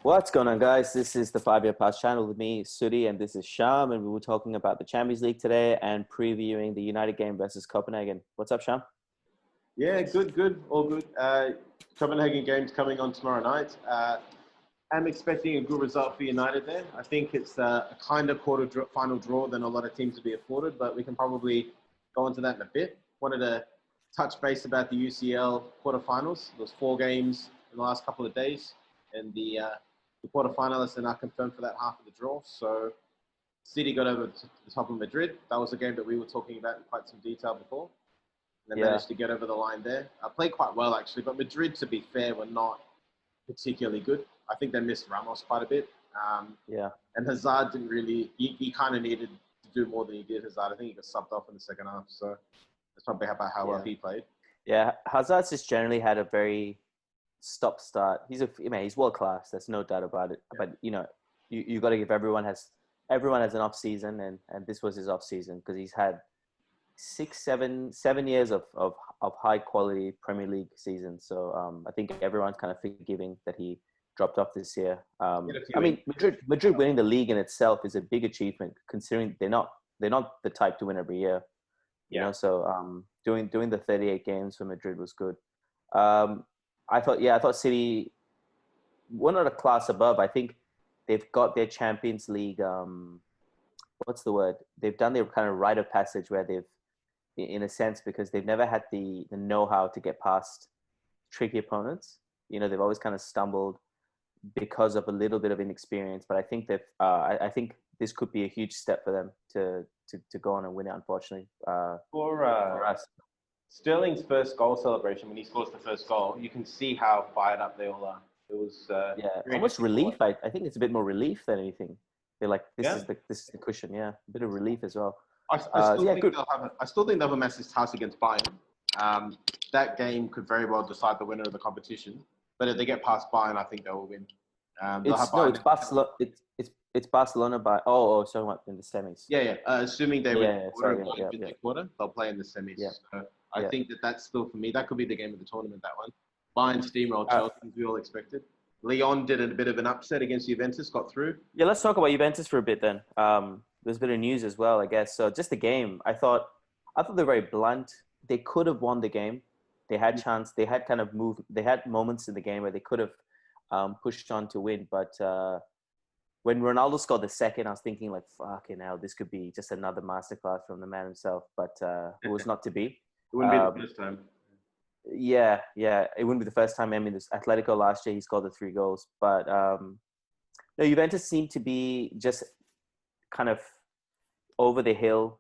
What's going on, guys? This is the 5 Year Pass channel with me, Sudi, and this is Sham, and we were talking about the Champions League today and previewing the United game versus Copenhagen. What's up, Sham? Yeah, good, all good. Copenhagen game's coming on tomorrow night. I'm expecting a good result for United there. I think it's a kind of final draw than a lot of teams will be afforded, but we can probably go into that in a bit. Wanted to touch base about the UCL quarterfinals. There was 4 games in the last couple of days, and the quarterfinalists are now confirmed for that half of the draw. So City got over to the top of Madrid. That was a game that we were talking about in quite some detail before. They managed to get over the line there. Played quite well, actually. But Madrid, to be fair, were not particularly good. I think they missed Ramos quite a bit. And Hazard didn't really... He kind of needed to do more than he did, Hazard. I think he got subbed off in the second half. So that's probably about how well he played. Yeah, Hazard's just generally had a very stop-start. He's world-class. There's no doubt about it. Yeah. But, you got to give everyone has an off-season. And this was his off-season because he's had 7 years of high quality Premier League seasons. So I think everyone's kind of forgiving that he dropped off this year. Madrid winning the league in itself is a big achievement considering they're not the type to win every year. You know, so doing the 38 games for Madrid was good. I thought City were not a class above. I think they've got their Champions League. What's the word? They've done their kind of rite of passage where they've, in a sense, because they've never had the know-how to get past tricky opponents. They've always kind of stumbled because of a little bit of inexperience. But I think that I think this could be a huge step for them to go on and win it. Unfortunately, for us, Sterling's first goal celebration when he scores the first goal, you can see how fired up they all are. It was almost relief. I think it's a bit more relief than anything. They're like, this is the cushion. Yeah, a bit of relief as well. I still think they'll have a massive task against Bayern. That game could very well decide the winner of the competition. But if they get past Bayern, I think they will win. It's Barcelona. It's Barcelona by sorry, what, in the semis? Assuming they win the quarter, they'll play in the semis. Yeah. So I think that's still, for me, that could be the game of the tournament. That one. Bayern steamrolled Chelsea, as we all expected. Lyon did a bit of an upset against Juventus, got through. Yeah, let's talk about Juventus for a bit then. There's a bit of news as well, I guess. So just the game, I thought they're very blunt. They could have won the game. They had chance. They had kind of moved. They had moments in the game where they could have pushed on to win. But when Ronaldo scored the second, I was thinking like, fucking hell, this could be just another masterclass from the man himself. But it was not to be. It wouldn't be the first time. Yeah, it wouldn't be the first time. I mean, this Atletico last year, he scored the 3 goals. But Juventus seemed to be just kind of over the hill.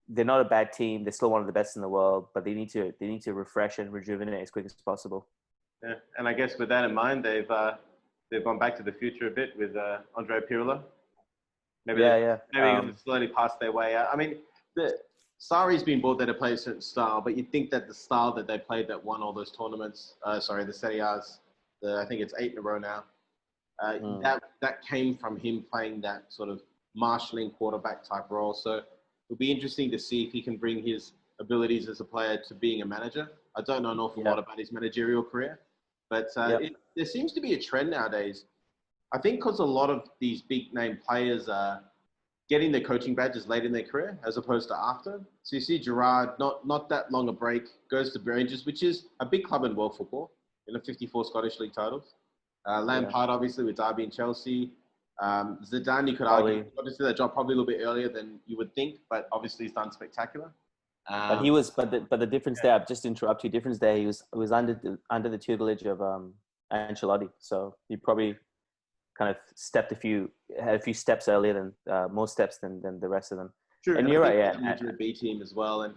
They're not a bad team. They're still one of the best in the world, but they need to refresh and rejuvenate as quick as possible. Yeah, and I guess with that in mind, they've gone back to the future a bit with Andrea Pirlo. Maybe maybe slowly passed their way out. I mean, Sarri's been brought there to play a certain style, but you'd think that the style that they played that won all those tournaments, the Serie A's, I think it's 8 in a row now, that came from him playing that sort of marshalling quarterback type role. So it'll be interesting to see if he can bring his abilities as a player to being a manager. I don't know an awful lot about his managerial career, but there seems to be a trend nowadays. I think because a lot of these big name players are getting their coaching badges late in their career as opposed to after. So you see Gerrard, not that long a break, goes to Rangers, which is a big club in world football, 54 Scottish League titles. Lampard, obviously, with Derby and Chelsea. Zidane, you could argue, obviously that job probably a little bit earlier than you would think, but obviously he's done spectacular. But the difference there, I've just interrupt you. Difference there, he was under the tutelage of Ancelotti, so he probably kind of had a few steps earlier than more steps than the rest of them. True, and you're right, Madrid B team as well, and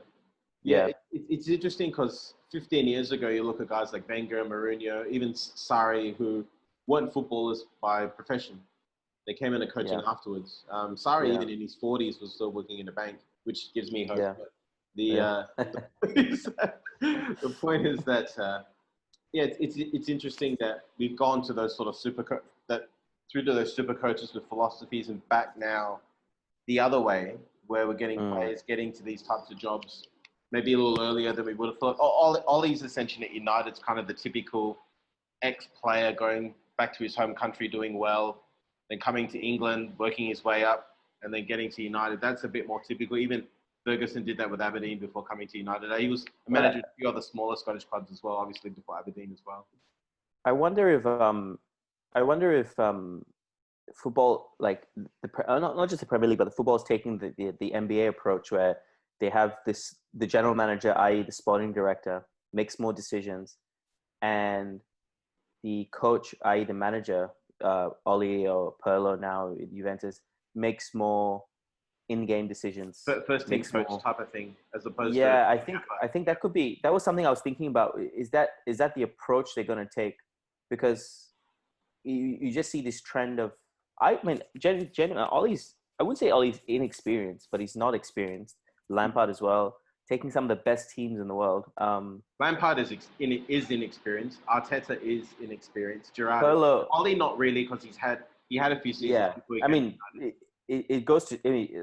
it's interesting because 15 years ago you look at guys like Wenger, Mourinho, even Sarri, who weren't footballers by profession. They came into coaching afterwards. Sarri, even in his 40s, was still working in a bank, which gives me hope. But the point is that it's interesting that we've gone to those sort of through to those super coaches with philosophies and back now the other way, where we're getting players getting to these types of jobs maybe a little earlier than we would have thought. Ollie's ascension at United's kind of the typical ex-player going back to his home country doing well, then coming to England, working his way up, and then getting to United. That's a bit more typical. Even Ferguson did that with Aberdeen before coming to United. He was a manager of a few other smaller Scottish clubs as well, obviously before Aberdeen as well. I wonder if football, like not just the Premier League, but the football is taking the NBA approach where they have the general manager, i.e. the sporting director, makes more decisions, and the coach, i.e. the manager, Oli or Pirlo now at Juventus, makes more in-game decisions. First team coach type of thing, as opposed to... Yeah, I think that was something I was thinking about. Is that the approach they're going to take? Because you just see this trend of, I mean, Ollie's, I wouldn't say Ollie's inexperienced, but he's not experienced. Lampard as well, taking some of the best teams in the world. Lampard is inexperienced. Arteta is inexperienced. Gerrard, Ollie not really, because he had a few seasons. Yeah, I mean, it goes to,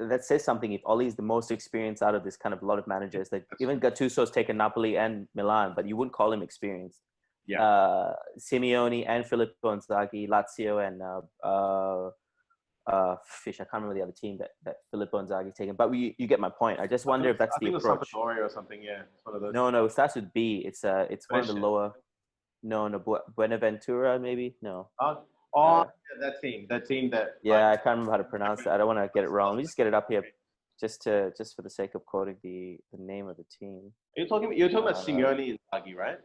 that says something. If Ollie is the most experienced out of this kind of lot of managers, like even Gattuso's taken Napoli and Milan, but you wouldn't call him experienced. Yeah. Simeone and Filippo Inzaghi, Lazio and Fish. I can't remember the other team that Filippo Inzaghi taken, but you get my point. I just wonder if that's the approach. It was Sampdoria or something. Yeah, it's one of those. No, it starts with B. It's one of the lower. No, Buenaventura maybe. No. Yeah, that team that. Yeah, I can't remember how to pronounce that. I don't want to get it wrong. Let me just get it up here, just for the sake of quoting the name of the team. You're talking about Simeone and Inzaghi, right?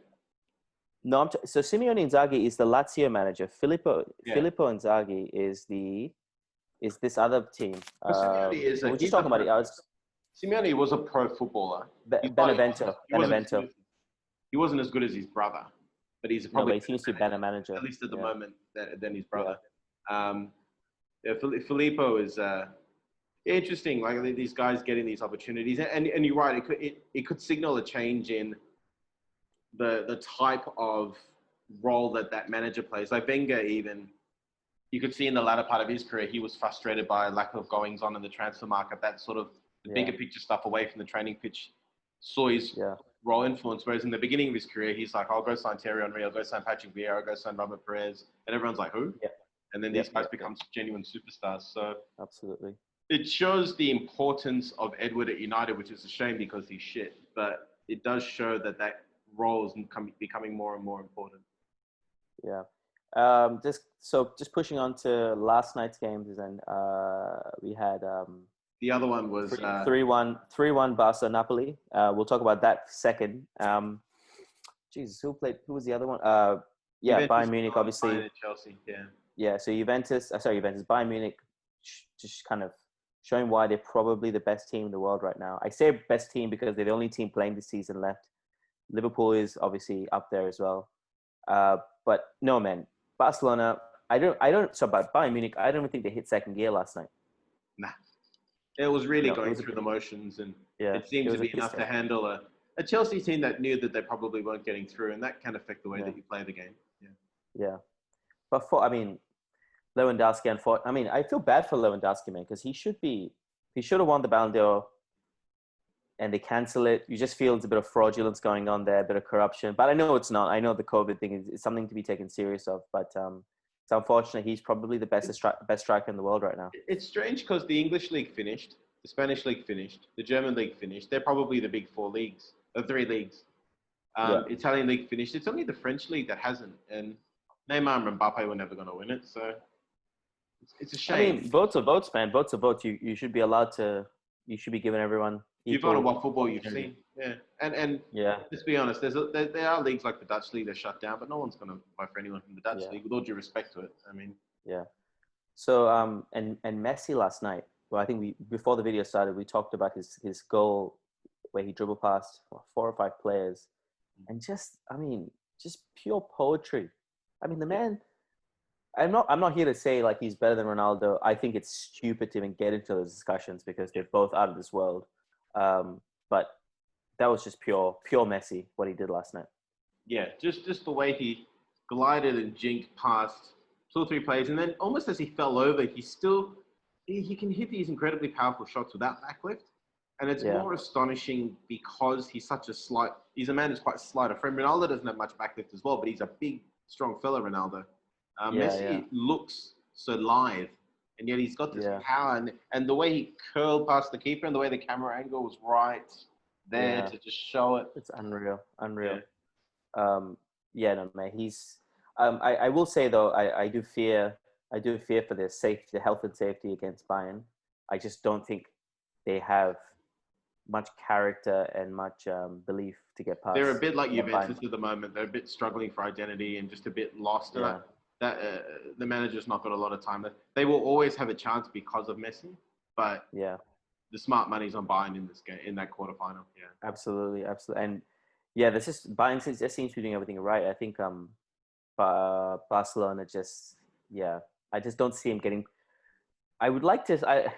No, so Simeone Inzaghi is the Lazio manager. Filippo Inzaghi is this other team. We're just talking about it. Simeone was a pro footballer. Benevento. He wasn't as good as his brother, but he's probably. No, but he seems to be a manager. At least at the moment, than his brother. Yeah. Filippo is interesting. Like these guys getting these opportunities, and you're right. It could signal a change in the type of role that manager plays. Like Wenger, even you could see in the latter part of his career, he was frustrated by lack of goings on in the transfer market. That sort of the bigger picture stuff away from the training pitch saw his role influence. Whereas in the beginning of his career, he's like, I'll go sign Thierry Henry, I'll go sign Patrick Vieira, I'll go sign Robert Perez, and everyone's like, who? Yeah. And then these guys become genuine superstars. So absolutely, it shows the importance of Edward at United, which is a shame because he's shit. But it does show that role is becoming more and more important. Yeah. Just pushing on to last night's games, and we had the other one was 3-1 Barca Napoli. We'll talk about that second. Jesus, who was the other one? Juventus, Bayern Munich, obviously. Bayern and Chelsea, yeah. Yeah, so Juventus, Bayern Munich, just kind of showing why they're probably the best team in the world right now. I say best team because they're the only team playing this season left. Liverpool is obviously up there as well. But no, man, Barcelona, so about Bayern Munich, I don't even think they hit second gear last night. Nah. It was really going through the motions, and it seemed to be enough to handle a Chelsea team that knew that they probably weren't getting through, and that can affect the way that you play the game. Yeah. But Lewandowski, I feel bad for Lewandowski, man, because he should have won the Ballon d'Or, and they cancel it. You just feel it's a bit of fraudulence going on there, a bit of corruption. But I know it's not. I know the COVID thing is something to be taken serious of. But it's unfortunate. He's probably the best striker in the world right now. It's strange because the English league finished, the Spanish league finished, the German league finished. They're probably the big four leagues, or three leagues. Italian league finished. It's only the French league that hasn't. And Neymar and Mbappe were never going to win it. So it's a shame. I mean, votes are votes, man. Votes are votes. You should be allowed to. You should be giving everyone. You've voted what football you've seen, and let's be honest. There are leagues like the Dutch league that shut down, but no one's going to vote for anyone from the Dutch league. With all due respect to it, I mean. Yeah. So and Messi last night. Well, I think before the video started, we talked about his goal where he dribbled past 4 or 5 players, and just pure poetry. I mean, the man. I'm not here to say like he's better than Ronaldo. I think it's stupid to even get into those discussions because they're both out of this world. But that was just pure Messi, what he did last night. Yeah, just the way he glided and jinked past 2 or 3 players, and then almost as he fell over, he can hit these incredibly powerful shots without backlift. And it's more astonishing because he's a man who's quite slight. Ronaldo doesn't have much backlift as well, but he's a big, strong fella, Ronaldo. Messi looks so lithe, and yet he's got this power, and the way he curled past the keeper, and the way the camera angle was right there to just show it. It's unreal. No, man. He's. I will say though, I do fear for their safety, the health and safety against Bayern. I just don't think they have much character and much belief to get past. They're a bit like Juventus at the moment. They're a bit struggling for identity and just a bit lost. Yeah. The manager's not got a lot of time. They will always have a chance because of Messi, but the smart money's on Bayern in this game, in that quarterfinal. Yeah, absolutely, and this is Bayern just seems to be doing everything right. I think Barcelona I just don't see him getting. I would like to.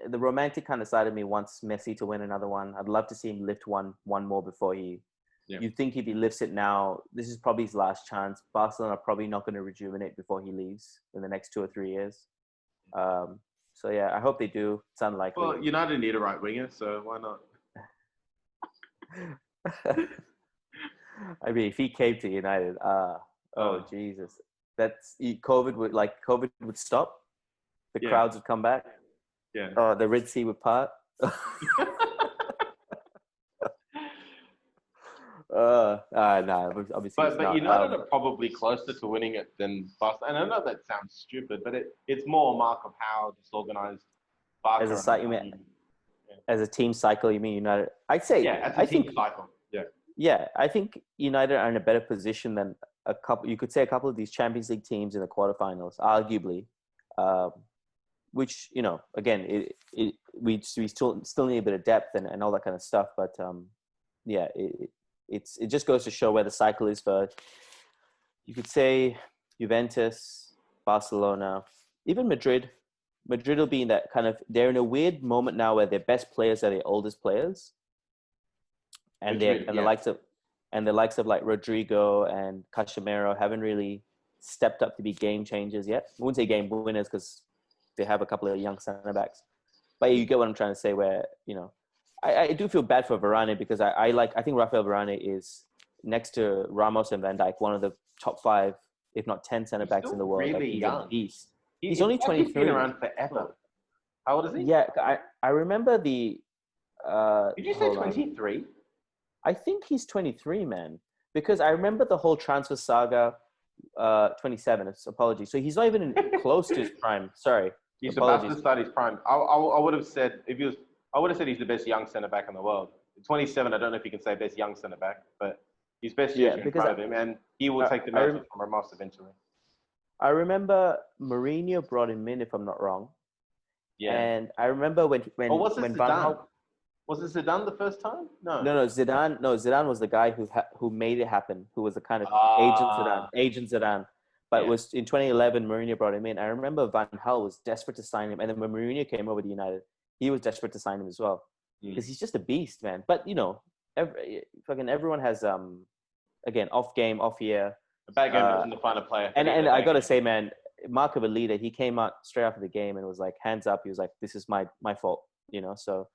The romantic kind of side of me wants Messi to win another one. I'd love to see him lift one more before he. Yeah. You think if he lifts it now, this is probably his last chance. Barcelona are probably not going to rejuvenate before he leaves in the next 2 or 3 years. I hope they do. It's unlikely. Well, United need a right winger, so why not? I mean, if he came to United, Jesus, COVID would stop. The crowds would come back. Yeah. The Red Sea would part. Obviously. But United are probably closer to winning it than Barcelona. And I know that sounds stupid, but it's more a mark of how disorganized Barcelona. As a team cycle, you mean United? I'd say as a team cycle. Yeah. Yeah, I think United are in a better position than a couple. You could say a couple of these Champions League teams in the quarterfinals, arguably. Which again, we still need a bit of depth and all that kind of stuff. But it just goes to show where the cycle is for. You could say Juventus, Barcelona, even Madrid. Madrid will be in that kind of. They're in a weird moment now where their best players are their oldest players, and the likes of like Rodrigo and Casemiro haven't really stepped up to be game changers yet. I wouldn't say game winners because they have a couple of young center backs, but you get what I'm trying to say. Where I do feel bad for Varane because I think Rafael Varane is next to Ramos and Van Dijk one of the top 5, if not 10 center backs in the world. Really he's young. A beast. He's only 23. He's been around forever. How old is he? Yeah, I remember the. Did you say 23? I think he's 23, man. Because I remember the whole transfer saga. 27. Apologies. So he's not even close to his prime. Sorry. He's about to start his prime. I would have said I would have said he's the best young centre back in the world. 27. I don't know if you can say best young centre back, but he's best years in front of him, and he will take the mantle from Ramos eventually. I remember Mourinho brought him in, if I'm not wrong. Yeah. And I remember when Van Gaal. Was it Zidane the first time? No. Zidane. No, Zidane was the guy who made it happen. Who was the kind of agent Zidane. But it was in 2011, Mourinho brought him in. I remember Van Gaal was desperate to sign him, and then when Mourinho came over to United, he was desperate to sign him as well because he's just a beast, man. But everyone has again off game, off year. A bad game doesn't define a player. And I gotta say, man, mark of a leader. He came out straight after the game and was like, hands up. He was like, this is my fault, So.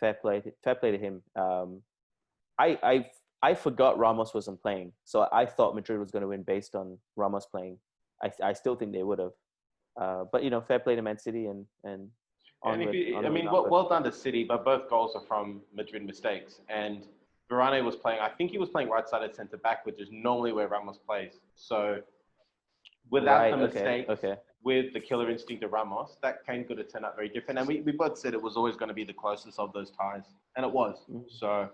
Fair play to him. I forgot Ramos wasn't playing, so I thought Madrid was going to win based on Ramos playing. I still think they would have, but fair play to Man City and. Well done to City, but both goals are from Madrid mistakes. And Varane was playing. I think he was playing right-sided centre back, which is normally where Ramos plays. So without the mistake. With the killer instinct of Ramos, that game could have turned out very different. And we both said it was always going to be the closest of those ties. And it was. So,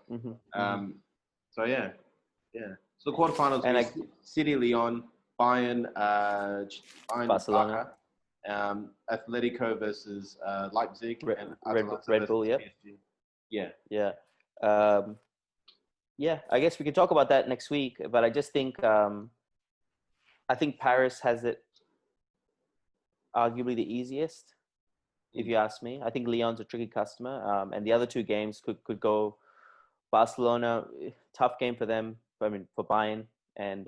So the quarterfinals, and City, Lyon, Bayern, Barcelona, Atletico versus Leipzig, and Red Bull, yeah. Yeah. I guess we can talk about that next week. But I just think, I think Paris has it arguably the easiest, if you ask me. I think Lyon's a tricky customer, and the other two games could go. Barcelona, tough game for them. I mean, for Bayern, and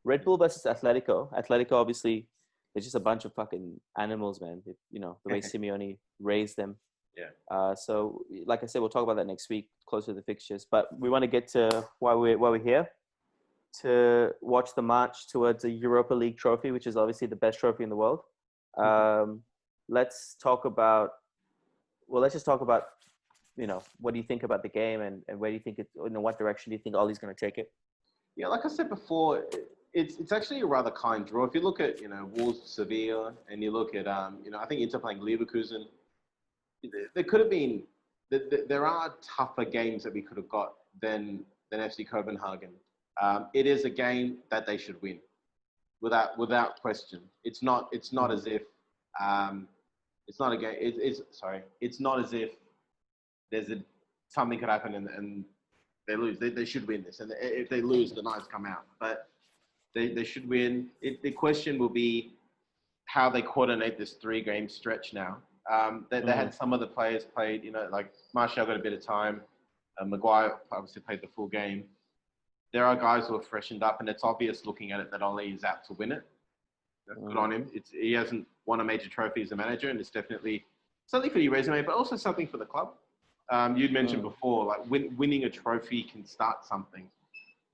Red Bull versus Atletico. Atletico, obviously, they're just a bunch of fucking animals, man. The way Simeone raised them. Yeah. So, like I said, we'll talk about that next week, closer to the fixtures. But we want to get to why we're here. to watch the march towards a Europa League trophy, which is obviously the best trophy in the world. Let's talk about. Well, let's just talk about. What do you think about the game, and where do you think what direction do you think Ollie's going to take it? Yeah, like I said before, it's actually a rather kind draw. If you look at Wolves, Sevilla, and you look at I think Inter playing Leverkusen, there could have been. There are tougher games that we could have got than FC Copenhagen. It is a game that they should win, without question. It's not as if it's not a game. It's not as if something could happen and they lose. They should win this, and if they lose, the knives come out. But they should win. The question will be how they coordinate this 3-game stretch now. They had some of the players played, like Martial got a bit of time. Maguire obviously played the full game. There are guys who are freshened up, and it's obvious looking at it that Ollie is out to win it. Good on him. He hasn't won a major trophy as a manager, and it's definitely something for your resume, but also something for the club. You'd mentioned before, like winning a trophy can start something,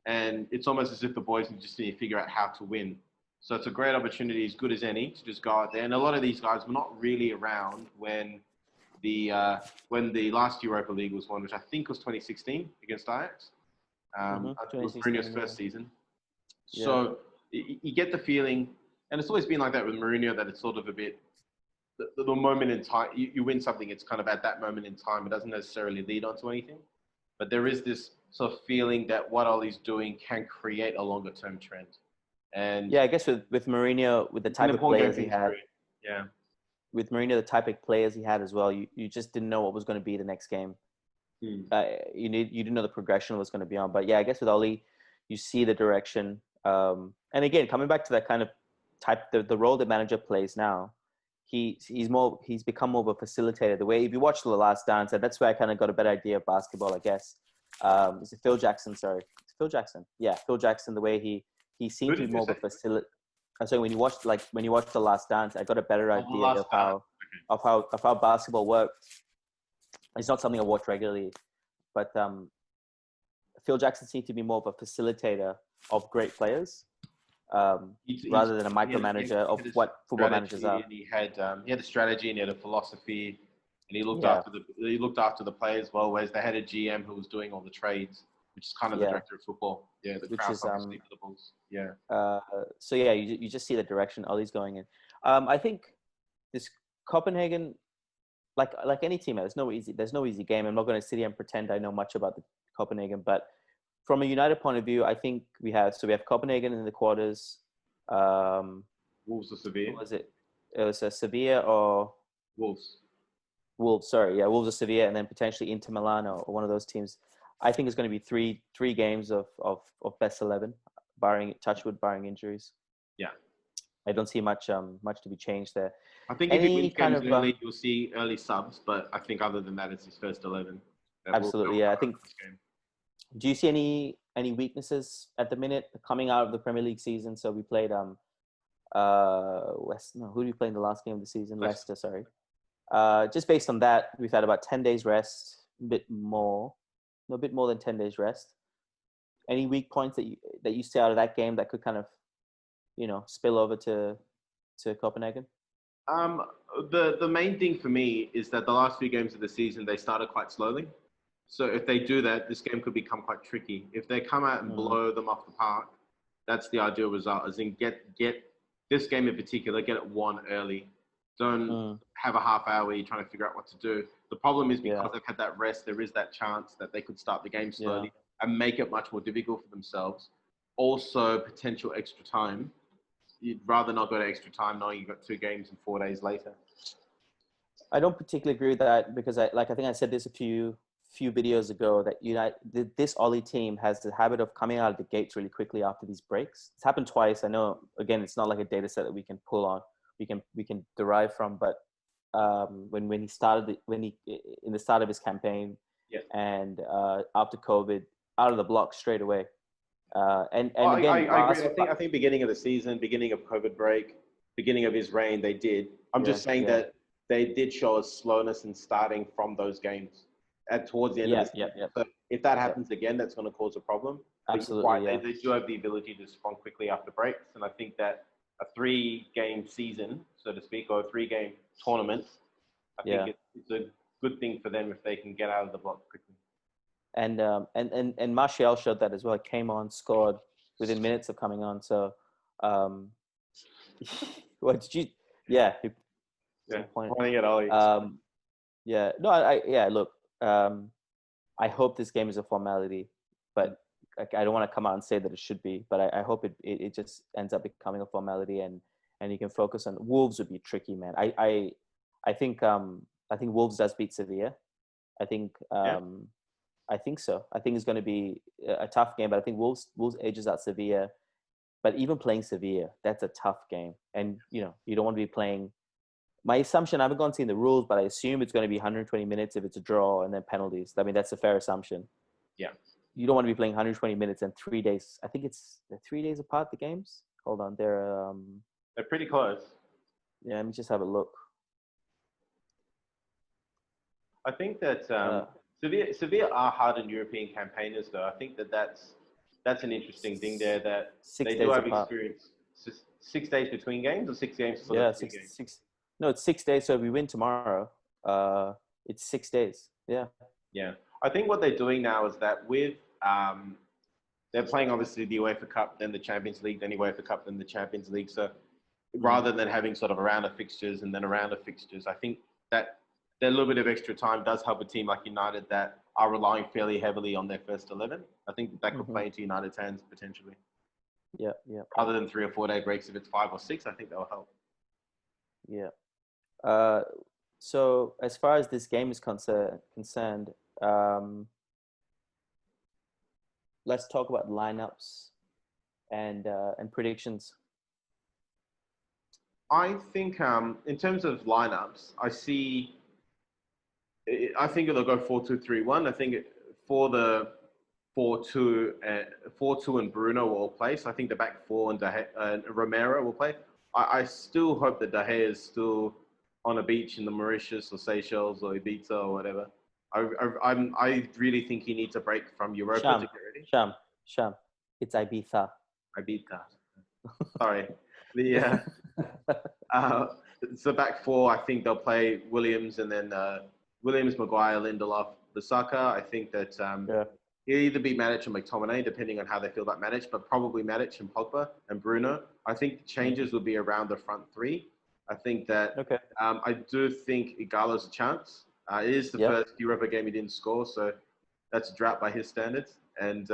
and it's almost as if the boys just need to figure out how to win. So it's a great opportunity, as good as any, to just go out there. And a lot of these guys were not really around when the last Europa League was won, which I think was 2016 against Ajax. It was Mourinho's first season. Yeah. So you get the feeling, and it's always been like that with Mourinho, that it's sort of a bit, the moment in time, you win something, it's kind of at that moment in time. It doesn't necessarily lead on to anything. But there is this sort of feeling that what Ollie's doing can create a longer term trend. And yeah, I guess with Mourinho, with the type of players he had, with Mourinho, the type of players he had as well, you just didn't know what was going to be the next game. You didn't know the progression was going to be on. But yeah, I guess with Ollie, you see the direction. And again, coming back to that kind of type, the role the manager plays now, he's become more of a facilitator. The way, if you watch The Last Dance, and that's where I kind of got a better idea of basketball, I guess. Is it Phil Jackson? Sorry, it's Phil Jackson. Yeah, Phil Jackson. The way he seemed to be more of a facilitator. So when you watch The Last Dance, I got a better idea of how basketball worked. It's not something I watch regularly, but Phil Jackson seemed to be more of a facilitator of great players, rather than a micromanager of what football managers are. And he had a strategy and he had a philosophy, and he looked after the players well. Whereas they had a GM who was doing all the trades, which is kind of the director of football. Yeah, which is for the Bulls. Yeah. So yeah, you just see the direction Ollie's going in. I think this Copenhagen, like any team, there's no easy game. I'm not going to sit here and pretend I know much about the Copenhagen, but from a United point of view, I think we have Copenhagen in the quarters. Wolves or Sevilla? What was it? It was Sevilla or Wolves. Sorry, yeah, Wolves or Sevilla, and then potentially Inter Milan or one of those teams. I think it's going to be three games of best 11, barring injuries. Yeah, I don't see much to be changed there. I think if he wins games early, you'll see early subs, but I think other than that, it's his first 11. Absolutely, yeah. I think. Do you see any weaknesses at the minute coming out of the Premier League season? So we played who did we play in the last game of the season? Leicester, sorry. Just based on that, we've had about 10 days rest, a bit more than 10 days rest. Any weak points that you see out of that game that could kind of, spill over to Copenhagen? The main thing for me is that the last few games of the season, they started quite slowly. So if they do that, this game could become quite tricky. If they come out and blow them off the park, that's the ideal result. As in get this game in particular, get it won early. Don't have a half hour where you're trying to figure out what to do. The problem is because they've had that rest, there is that chance that they could start the game slowly and make it much more difficult for themselves. Also, potential extra time. You'd rather not go to extra time knowing you've got 2 games and 4 days later. I don't particularly agree with that because I think I said this a few videos ago that this Ollie team has the habit of coming out of the gates really quickly after these breaks. It's happened twice. I know, again, it's not like a data set that we can pull on, we can derive from, but when he in the start of his campaign and after COVID, out of the block straight away. Again, I agree. I think beginning of the season, beginning of COVID break, beginning of his reign, they did. I'm just saying that they did show a slowness in starting from those games towards the end of the season. So if that happens again, that's going to cause a problem. Absolutely, right, they do have the ability to respond quickly after breaks, and I think that a 3-game season, so to speak, or a 3-game tournament, I think it's a good thing for them if they can get out of the block quickly. And Martial showed that as well. He came on, scored within minutes of coming on. So, what did you? Yeah, Pointing at Ollie. Yeah, no, look, I hope this game is a formality, but I don't want to come out and say that it should be, but I hope it just ends up becoming a formality, and you can focus on Wolves. Would be tricky, man. I think Wolves does beat Sevilla. I think so. I think it's going to be a tough game, but I think Wolves edges out Sevilla. But even playing Sevilla, that's a tough game, and you don't want to be playing. My assumption, I haven't gone seeing the rules, but I assume it's going to be 120 minutes if it's a draw and then penalties. I mean, that's a fair assumption. Yeah. You don't want to be playing 120 minutes and 3 days. I think they're 3 days apart, the games. Hold on. They're pretty close. Yeah, let me just have a look. I think that Sevilla are hardened European campaigners, though. I think that's an interesting thing there, that they do have experience. 6 days between games, or 6 games for the games? No, it's 6 days. So if we win tomorrow, it's 6 days. Yeah. Yeah. I think what they're doing now is that with they're playing obviously the UEFA Cup, then the Champions League, then the UEFA Cup, then the Champions League. So rather than having sort of a round of fixtures and then a round of fixtures, I think that a little bit of extra time does help a team like United that are relying fairly heavily on their first 11. I think that could play into United's hands potentially. Yeah. Other than 3 or 4 day breaks, if it's 5 or 6, I think that will help. Yeah. So as far as this game is concerned, let's talk about lineups and predictions. I think in terms of lineups, I think it'll go 4-2-3-1. I think for the 4-2 and Bruno will play. So I think the back four and Romero will play. I still hope that De Gea is still on a beach in the Mauritius or Seychelles or Ibiza or whatever. I really think he needs a break from Europa to get ready. Sham. It's Ibiza. Sorry. So back four, I think they'll play Williams and then Williams, Maguire, Lindelof, Lusaka. I think that he'll either be Matic or McTominay, depending on how they feel about Matic, but probably Matic and Pogba and Bruno. I think the changes will be around the front three. I think that I do think Igalo's a chance. It is the first Europa game he didn't score, so that's a drought by his standards. And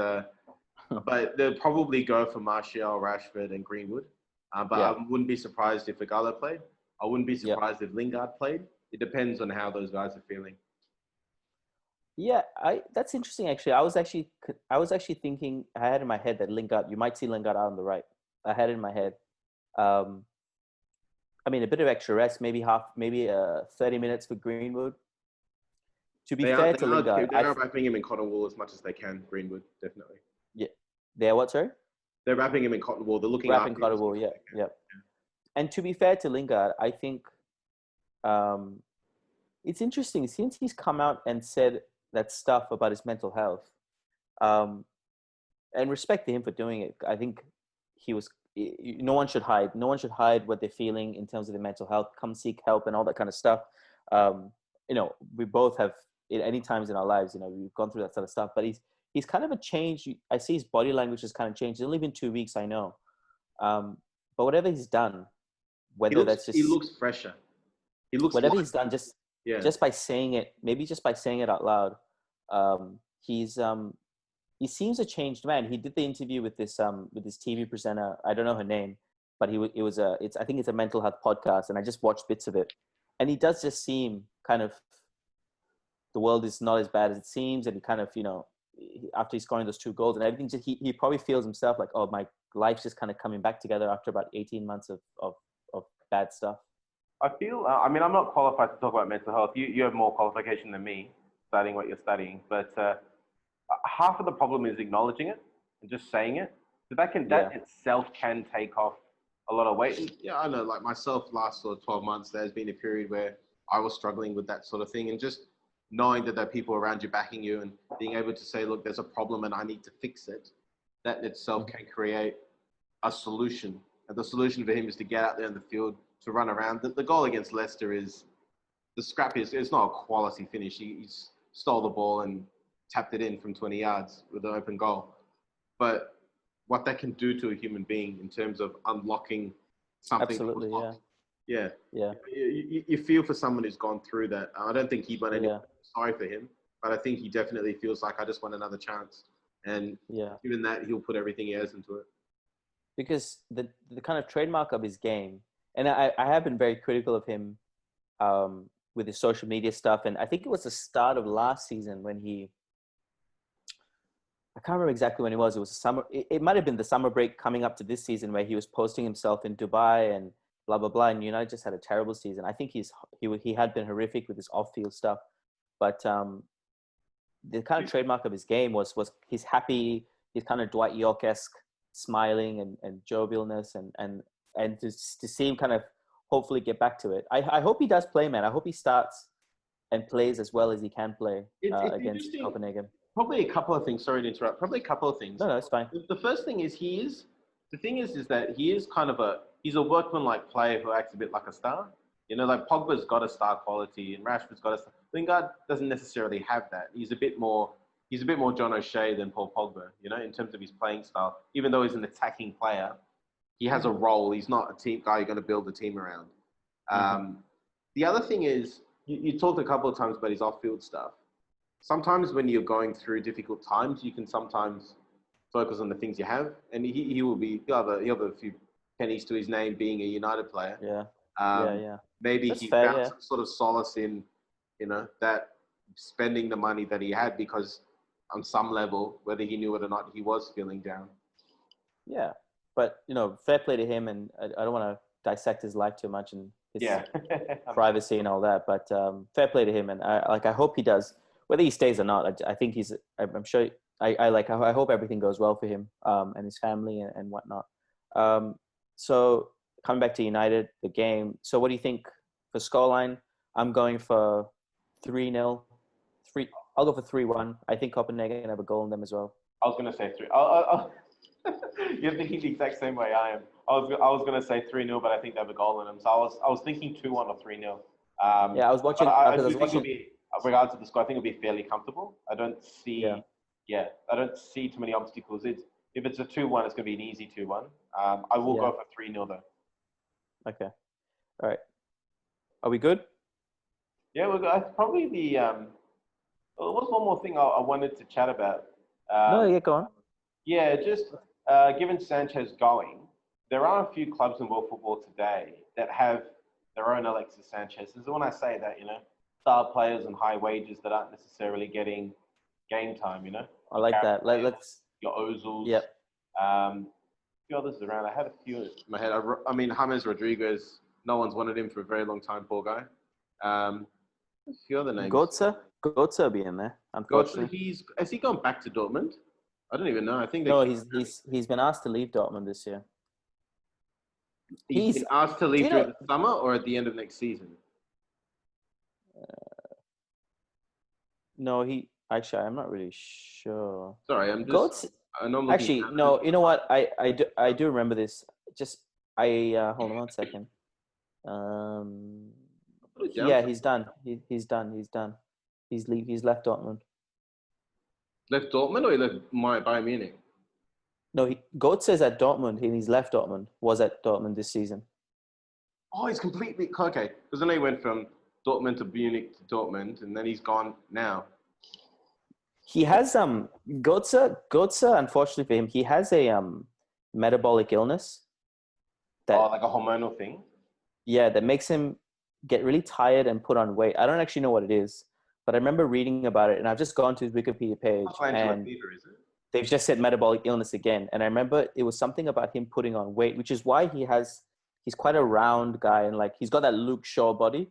but they'll probably go for Martial, Rashford, and Greenwood. But I wouldn't be surprised if Igalo played. I wouldn't be surprised if Lingard played. It depends on how those guys are feeling. Yeah, that's interesting. Actually, I was actually thinking. I had in my head that Lingard. You might see Lingard out on the right. I had it in my head. I mean, a bit of extra rest, maybe 30 minutes for Greenwood. To be fair to Lingard, they're wrapping him in cotton wool as much as they can. Greenwood, definitely. Yeah, they're what? Sorry. They're wrapping him in cotton wool. They're looking wrapping cotton wool. Yeah. And to be fair to Lingard, I think it's interesting since he's come out and said that stuff about his mental health, and respect to him for doing it. I think no one should hide. No one should hide what they're feeling in terms of their mental health. Come seek help and all that kind of stuff. We both have at any times in our lives, we've gone through that sort of stuff. But he's kind of a change. I see his body language has kind of changed. It's only been 2 weeks, I know. But whatever he's done, he looks fresher. He looks whatever he's done just by saying it, maybe just by saying it out loud. He seems a changed man. He did the interview with this TV presenter. I don't know her name, but I think it's a mental health podcast, and I just watched bits of it. And he does just seem kind of, the world is not as bad as it seems, and he kind of, after he's scoring those 2 goals and everything, he probably feels himself like, oh, my life's just kind of coming back together after about 18 months of bad stuff. I feel, I'm not qualified to talk about mental health. You have more qualification than me, studying what you're studying. But half of the problem is acknowledging it and just saying it. So that itself can take off a lot of weight. And yeah, I know, like myself, last sort of 12 months, there's been a period where I was struggling with that sort of thing. And just knowing that there are people around you backing you and being able to say, look, there's a problem and I need to fix it, that in itself can create a solution. And the solution for him is to get out there in the field, to run around. The goal against Leicester is, the scrap is, it's not a quality finish. He stole the ball and tapped it in from 20 yards with an open goal. But what that can do to a human being in terms of unlocking something. Absolutely, yeah. Yeah. You feel for someone who's gone through that. I don't think he won any sorry for him, but I think he definitely feels like, I just want another chance. And given that, he'll put everything he has into it. Because the kind of trademark of his game, and I have been very critical of him with his social media stuff. And I think it was the start of last season when I can't remember exactly when it was. It was a summer. It might have been the summer break coming up to this season where he was posting himself in Dubai and blah, blah, blah. And United just had a terrible season. I think he had been horrific with his off-field stuff. But the kind of trademark of his game was he's happy. He's kind of Dwight York-esque, smiling and jovialness. And to see him kind of hopefully get back to it. I hope he does play, man. I hope he starts and plays as well as he can play against Copenhagen. Probably a couple of things. Sorry to interrupt. Probably a couple of things. No, it's fine. The first thing is that he is kind of he's a workman-like player who acts a bit like a star. You know, like Pogba's got a star quality and Rashford's got a star. Lingard doesn't necessarily have that. He's a bit more John O'Shea than Paul Pogba, you know, in terms of his playing style. Even though he's an attacking player, he has a role. He's not a team guy you're going to build a team around. The other thing is, you talked a couple of times about his off-field stuff. Sometimes when you're going through difficult times, you can sometimes focus on the things you have, and he'll have a few pennies to his name being a United player. Maybe that's found some sort of solace in, you know, that spending the money that he had, because on some level, whether he knew it or not, he was feeling down. Yeah, but you know, fair play to him, and I don't want to dissect his life too much and his privacy and all that, but fair play to him, and I hope he does. Whether he stays or not, I think I'm sure. I hope everything goes well for him and his family and whatnot. So coming back to United, the game. So what do you think for scoreline? I'm going for 3-0. I'll go for 3-1. I think Copenhagen have a goal in them as well. I was going to say 3. You're thinking the exact same way I am. I was going to say 3-0, but I think they have a goal in them. So I was thinking 2-1 or 3-0. I was watching. Regards to the score, I think it'll be fairly comfortable. I don't see too many obstacles. If it's a 2-1, it's going to be an easy 2-1. I will go for 3-0 though. Okay. All right. Are we good? Yeah, we're good. Probably there was one more thing I wanted to chat about. Go on. Yeah, just given Sanchez going, there are a few clubs in world football today that have their own Alexis Sanchez. So when I say that, you know, star players and high wages that aren't necessarily getting game time, you know. I like that. Let's your Ozils. Yep. A few others around. I had a few in my head. I mean, James Rodriguez. No one's wanted him for a very long time. Poor guy. A few other names. Götze will be in there. Unfortunately, has he gone back to Dortmund? I don't even know. I think he's been asked to leave Dortmund this year. He's been asked to leave during the summer or at the end of next season. No, I'm not really sure. Sorry, I'm just. Actually, no. You know what? I do remember this. Just hold on one second. He's done. He's done. He's left Dortmund. Left Dortmund or he left Bayern Munich? No, Götze is at Dortmund and he's left Dortmund. Was at Dortmund this season. Oh, he's completely okay. Because then he went from Dortmund to Munich to Dortmund, and then he's gone now. He has Götze. Unfortunately for him, he has a metabolic illness. Like a hormonal thing. Yeah, that makes him get really tired and put on weight. I don't actually know what it is, but I remember reading about it, and I've just gone to his Wikipedia page, and fever, is it? They've just said metabolic illness again. And I remember it was something about him putting on weight, which is why he's quite a round guy, and like he's got that Luke Shaw body.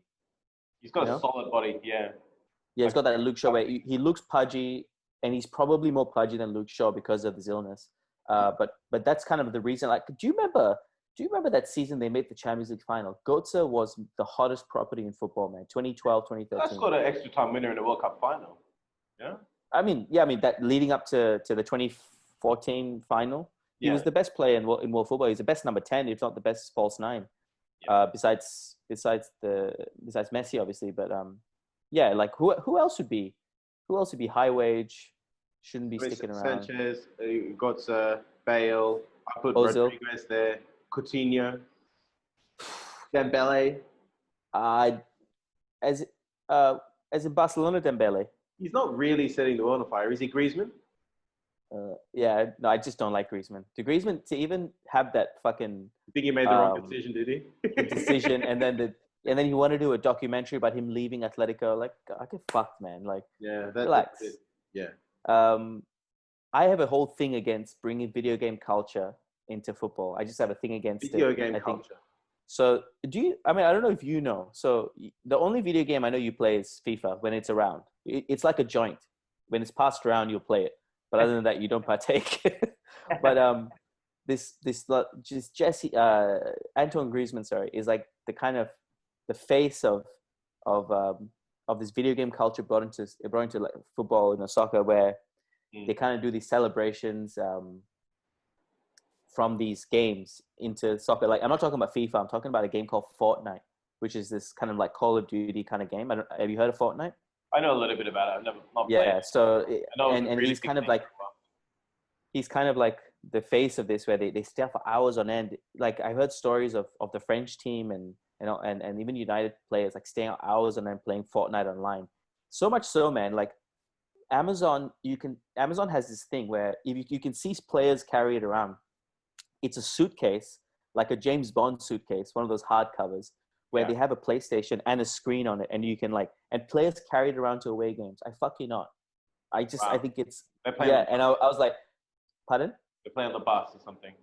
He's got a solid body, yeah. Yeah, he's got that Luke Shaw way. He looks pudgy, and he's probably more pudgy than Luke Shaw because of his illness. But that's kind of the reason. Like, do you remember Do you remember that season they made the Champions League final? Götze was the hottest property in football, man. 2012, 2013. That's got an extra time winner in the World Cup final. Yeah. I mean, that leading up to the 2014 final, he was the best player in world football. He's the best number 10, if not the best false nine. Yeah. Besides Messi, obviously. But like who else would be high wage? Shouldn't be sticking around. Sanchez, Götze, Bale. I put Ozil. Rodriguez there. Coutinho. Dembele. As in Barcelona, Dembele. He's not really setting the world on fire. Is he Griezmann? No, I just don't like Griezmann. To even have that fucking... I think he made the wrong decision, did he? Decision, and then he wanted to do a documentary about him leaving Atletico. Like, I get fucked, man. Like, relax. That's it. Yeah. I have a whole thing against bringing video game culture into football. I just have a thing against video game culture. So I don't know if you know. So the only video game I know you play is FIFA when it's around. It's like a joint. When it's passed around, you'll play it. But other than that, you don't partake. But this Jesse Antoine Griezmann, sorry, is like the kind of the face of this video game culture brought into like football and soccer, where they kind of do these celebrations from these games into soccer. Like, I'm not talking about FIFA. I'm talking about a game called Fortnite, which is this kind of like Call of Duty kind of game. Have you heard of Fortnite? I know a little bit about it. I've never played it. So he's kind of like the face of this, where they stay for hours on end. Like, I heard stories of the French team and even United players like staying hours on end playing Fortnite online. So much so, man, like Amazon has this thing where if you can see players carry it around. It's a suitcase, like a James Bond suitcase, one of those hard covers, where they have a PlayStation and a screen on it, and you can and players carry it around to away games. I fuck you not. I think it's and I was like, pardon? They play on the bus or something.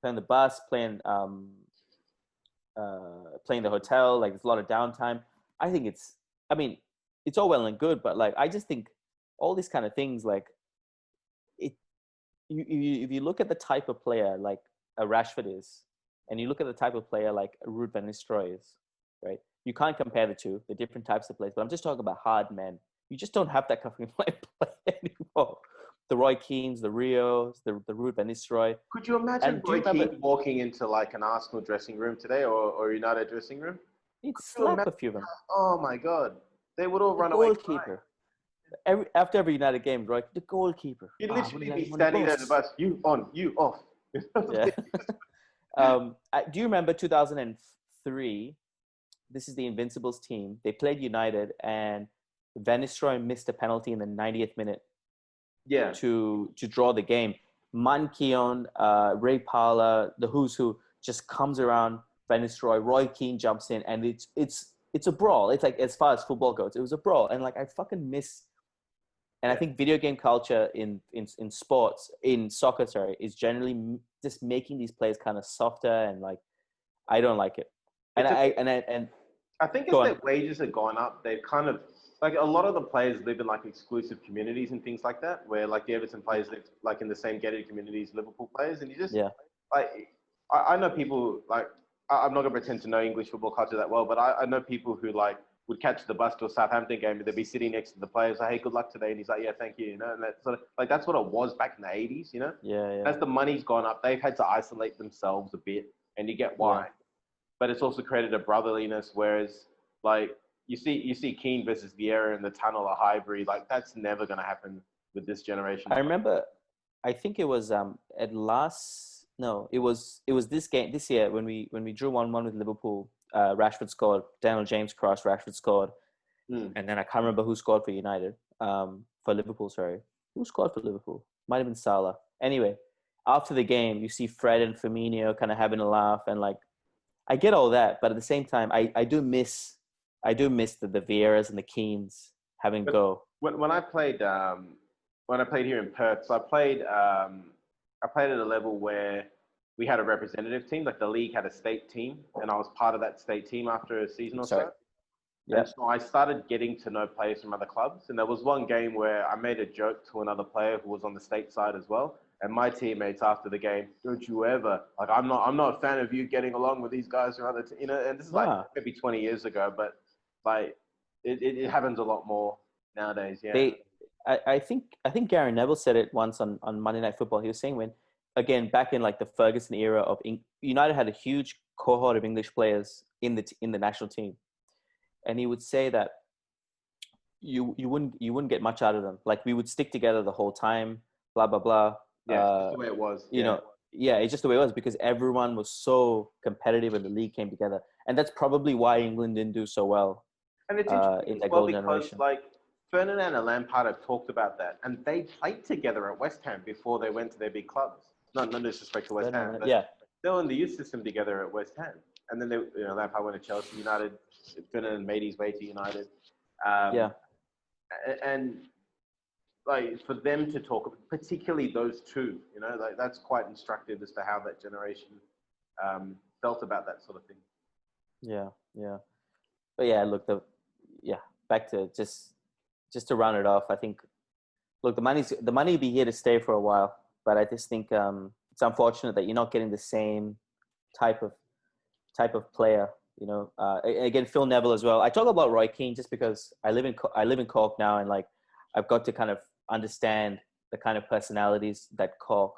Play on the bus, playing the hotel. Like, there's a lot of downtime. I think it's all well and good, but like, I just think all these kind of things, like, if you look at the type of player like a Rashford is, and you look at the type of player like Ruud van Nistelrooy is, right? You can't compare the two. They're different types of players, but I'm just talking about hard men. You just don't have that kind of play anymore. The Roy Keanes, the Rios, the Ruud van Nistelrooy. Could you imagine Roy Keane walking into like an Arsenal dressing room today or United dressing room? He'd slap a few of them. Oh my God. They would all run away. Goalkeeper. After every United game, Roy, the goalkeeper. He'd literally be standing there at the bus. You on, you off. Yeah. Do you remember 2003? This is the Invincibles team. They played United, and Van Nistelrooy missed a penalty in the 90th minute. Yeah. To draw the game. Mankion, Ray Parlour, the who's who just comes around Van Nistelrooy. Roy Keane jumps in, and it's a brawl. It's like, as far as football goes, it was a brawl, and like, I fucking miss. And I think video game culture in sports, in soccer, is generally just making these players kind of softer, and like, I don't like it. And I think as their wages have gone up, they've kind of, like, a lot of the players live in like exclusive communities and things like that, where like the Everton players live like in the same gated communities Liverpool players, and you just like, I know people, like, I'm not gonna pretend to know English football culture that well, but I know people who like would catch the bus to a Southampton game and they'd be sitting next to the players like, hey, good luck today. And he's like, yeah, thank you. You know, and that's sort of like, that's what it was back in the 80s, you know? Yeah. As the money's gone up, they've had to isolate themselves a bit, and you get why. Yeah. But it's also created a brotherliness, whereas like you see Keane versus Vieira in the tunnel or Highbury, like that's never going to happen with this generation. I remember, I think it was it was this game this year when we drew 1-1 with Liverpool. Rashford scored, Daniel James crossed, Rashford scored, and then I can't remember who scored for United, for Liverpool, sorry. Who scored for Liverpool? Might have been Salah. Anyway, after the game, you see Fred and Firmino kind of having a laugh, and like, I get all that, but at the same time, I do miss the Vieiras and the Keanes having go. When I played here in Perth, so I played at a level where we had a representative team, like the league had a state team, and I was part of that state team after a season or so. Yeah. And so I started getting to know players from other clubs, and there was one game where I made a joke to another player who was on the state side as well, And my teammates after the game, don't you ever, like, I'm not a fan of you getting along with these guys or other, and this is like maybe 20 years ago, but like it happens a lot more nowadays. Yeah. I think Gary Neville said it once on Monday Night Football. He was saying when, again, back in like the Ferguson era of United had a huge cohort of English players in the national team, and he would say that you wouldn't get much out of them. Like, we would stick together the whole time, blah blah blah. Yeah, just the way it was. You know, yeah, it's just the way it was because everyone was so competitive and the league came together, and that's probably why England didn't do so well. And it's interesting as well because like Ferdinand and Lampard have talked about that, and they played together at West Ham before they went to their big clubs. No disrespect to West Ham, but they were in the youth system together at West Ham, and then Lampard went to Chelsea, United. Ferdinand made his way to United. And like for them to talk, particularly those two, like that's quite instructive as to how that generation felt about that sort of thing. Yeah. But yeah, look, back to just to round it off. I think, look, the money will be here to stay for a while, but I just think it's unfortunate that you're not getting the same type of player. Again, Phil Neville as well. I talk about Roy Keane just because I live in Cork now, and like I've got to kind of understand the kind of personalities that Cork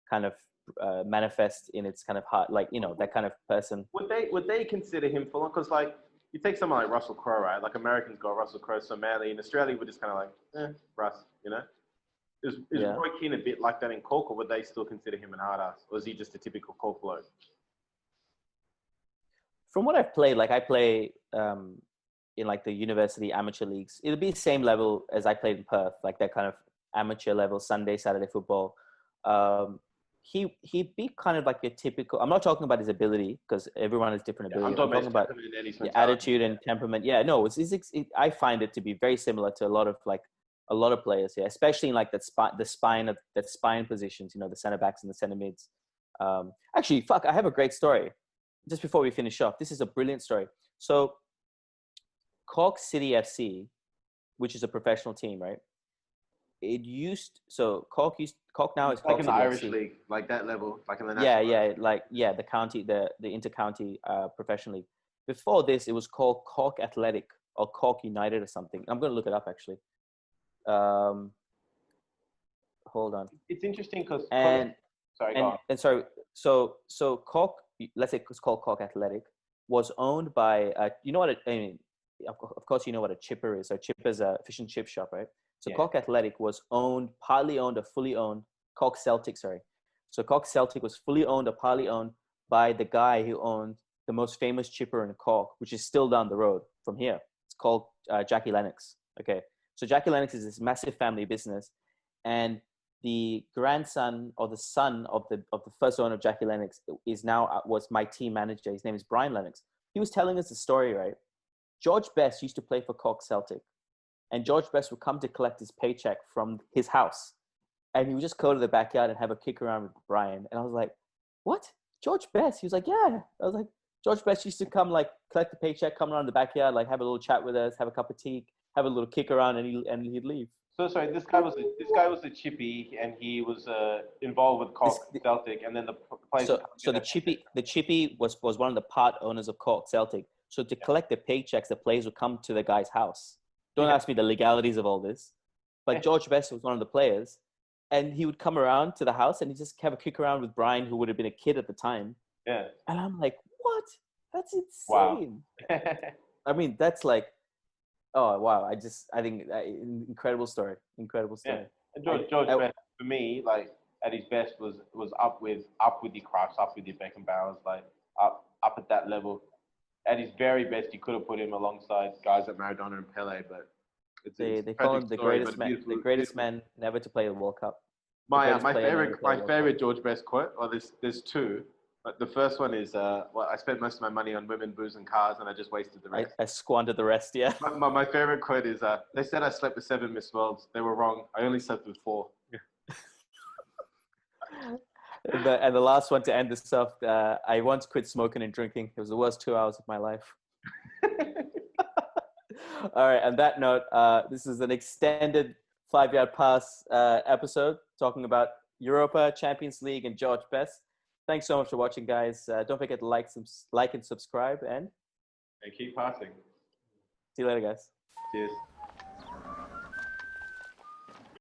kind of manifest in its kind of heart, like that kind of person. Would they consider him full on? Because like you take someone like Russell Crowe, right? Like Americans got Russell Crowe so manly. In Australia, we're just kind of like, Russ, Is Roy Keane a bit like that in Cork, or would they still consider him an hard ass, or is he just a typical Cork bloke? From what I've played, like I play in like the university amateur leagues. It'll be the same level as I played in Perth, like that kind of amateur level, Sunday, Saturday football. He'd be kind of like your typical. I'm not talking about his ability because everyone has different ability. I'm talking about attitude and temperament. Yeah, no, I find it to be very similar to a lot of players here, especially in like the spine positions. The center backs and the center mids. Actually, I have a great story. Just before we finish off, this is a brilliant story. So, Cork City FC, which is a professional team, right? Cork now is like Cork in the Irish league, like that level, like in the national. The county, the inter-county professional league. Before this, it was called Cork Athletic or Cork United or something. I'm going to look it up actually. Hold on. It's interesting because so Cork, let's say it's called Cork Athletic, was owned by of course you know what a chipper is. A chipper is a fish and chip shop, right? So Cork Athletic was partly owned or fully owned. Cork Celtic, sorry. So Cork Celtic was fully owned or partly owned by the guy who owned the most famous chipper in Cork, which is still down the road from here. It's called Jackie Lennox. Okay, so Jackie Lennox is this massive family business, and the grandson or the son of the first owner of Jackie Lennox was my team manager. His name is Brian Lennox. He was telling us the story, right? George Best used to play for Cork Celtic, and George Best would come to collect his paycheck from his house, and he would just go to the backyard and have a kick around with Brian. And I was like, "What? George Best?" He was like, "Yeah." I was like, "George Best used to come, like, collect the paycheck, come around the backyard, like, have a little chat with us, have a cup of tea, have a little kick around, and he'd leave." So sorry, this guy was a chippy, and he was involved with Cork Celtic, and then the players. So the chippy was one of the part owners of Cork Celtic. So to collect the paychecks, the players would come to the guy's house. Don't ask me the legalities of all this, but George Best was one of the players, and he would come around to the house and he just have a kick around with Brian, who would have been a kid at the time. Yeah. And I'm like, what? That's insane. Wow. I mean, that's like, oh wow! I think incredible story. Yeah. And George Best, for me, like at his best was up with your Cruyffs, up with your Beckenbauers, like up at that level. At his very best, you could have put him alongside guys like Maradona and Pele, but they call him the greatest man never to play the World Cup. My favorite George Best quote, or there's two. But the first one is, I spent most of my money on women, booze, and cars, and I just wasted the rest. I squandered the rest, yeah. My favorite quote is, they said I slept with 7 Miss Worlds. They were wrong. I only slept with 4. And the last one to end this off, I once quit smoking and drinking. It was the worst 2 hours of my life. All right, on that note, this is an extended 5-yard pass episode talking about Europa, Champions League, and George Best. Thanks so much for watching, guys. Don't forget to like and subscribe, and keep passing. see you later, guys. Cheers.